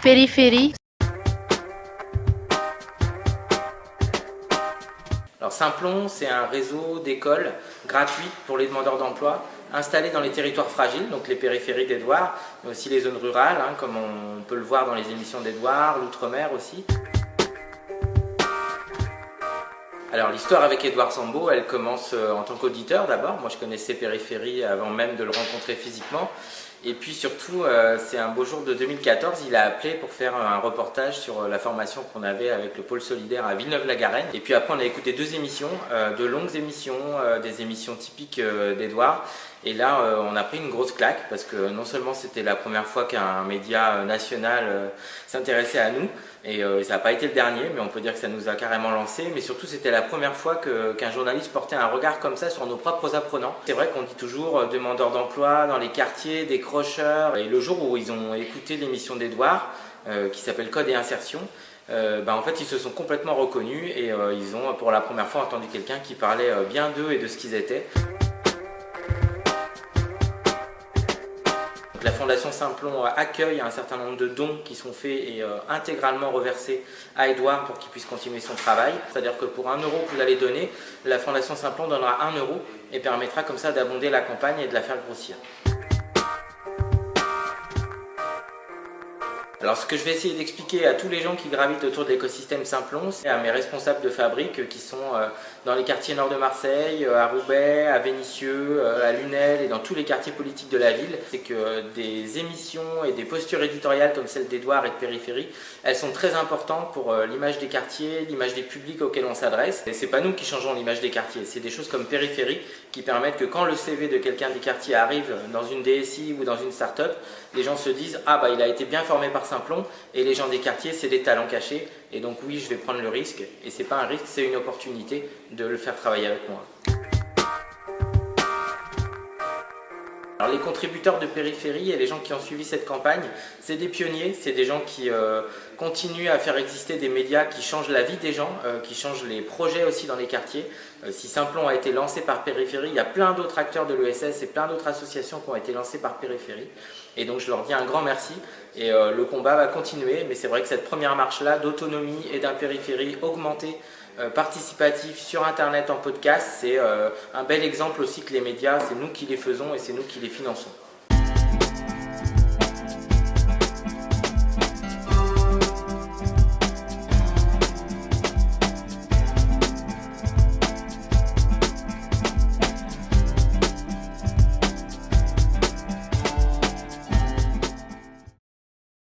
Périphérie. Alors Simplon, c'est un réseau d'écoles gratuites pour les demandeurs d'emploi installés dans les territoires fragiles, donc les périphéries d'Édouard, mais aussi les zones rurales, comme on peut le voir dans les émissions d'Édouard, l'outre-mer aussi. Alors l'histoire avec Édouard Sambo, elle commence en tant qu'auditeur d'abord. Moi je connaissais Périphérie avant même de le rencontrer physiquement. Et puis surtout, c'est un beau jour de 2014, il a appelé pour faire un reportage sur la formation qu'on avait avec le pôle solidaire à Villeneuve-la-Garenne. Et puis après on a écouté deux émissions, de longues émissions, des émissions typiques d'Édouard. Et là on a pris une grosse claque parce que non seulement c'était la première fois qu'un média national s'intéressait à nous, et ça n'a pas été le dernier, mais on peut dire que ça nous a carrément lancé, mais surtout c'était la première fois qu'un journaliste portait un regard comme ça sur nos propres apprenants. C'est vrai qu'on dit toujours demandeurs d'emploi dans les quartiers, décrocheurs, et le jour où ils ont écouté l'émission d'Édouard, qui s'appelle Code et Insertion, en fait ils se sont complètement reconnus et ils ont pour la première fois entendu quelqu'un qui parlait bien d'eux et de ce qu'ils étaient. La Fondation Simplon accueille un certain nombre de dons qui sont faits et intégralement reversés à Édouard pour qu'il puisse continuer son travail. C'est-à-dire que pour 1 € que vous allez donner, la Fondation Simplon donnera 1 € et permettra comme ça d'abonder la campagne et de la faire grossir. Alors ce que je vais essayer d'expliquer à tous les gens qui gravitent autour de l'écosystème Simplon, c'est à mes responsables de fabrique qui sont dans les quartiers nord de Marseille, à Roubaix, à Vénissieux, à Lunel et dans tous les quartiers politiques de la ville, c'est que des émissions et des postures éditoriales comme celle d'Édouard et de Périphérie, elles sont très importantes pour l'image des quartiers, l'image des publics auxquels on s'adresse. Et c'est pas nous qui changeons l'image des quartiers, c'est des choses comme Périphérie qui permettent que quand le CV de quelqu'un des quartiers arrive dans une DSI ou dans une start-up, les gens se disent « Ah bah il a été bien formé par Simplon » et les gens des quartiers c'est des talents cachés et donc oui je vais prendre le risque et c'est pas un risque, c'est une opportunité de le faire travailler avec moi. Alors les contributeurs de Périphérie et les gens qui ont suivi cette campagne, c'est des pionniers, c'est des gens qui continuent à faire exister des médias qui changent la vie des gens, qui changent les projets aussi dans les quartiers. Si Simplon a été lancé par Périphérie, il y a plein d'autres acteurs de l'ESS et plein d'autres associations qui ont été lancées par Périphérie. Et donc je leur dis un grand merci et le combat va continuer, mais c'est vrai que cette première marche-là d'autonomie et d'un Périphérie augmenté, participatif sur internet en podcast, c'est un bel exemple aussi que les médias, c'est nous qui les faisons et c'est nous qui les finançons.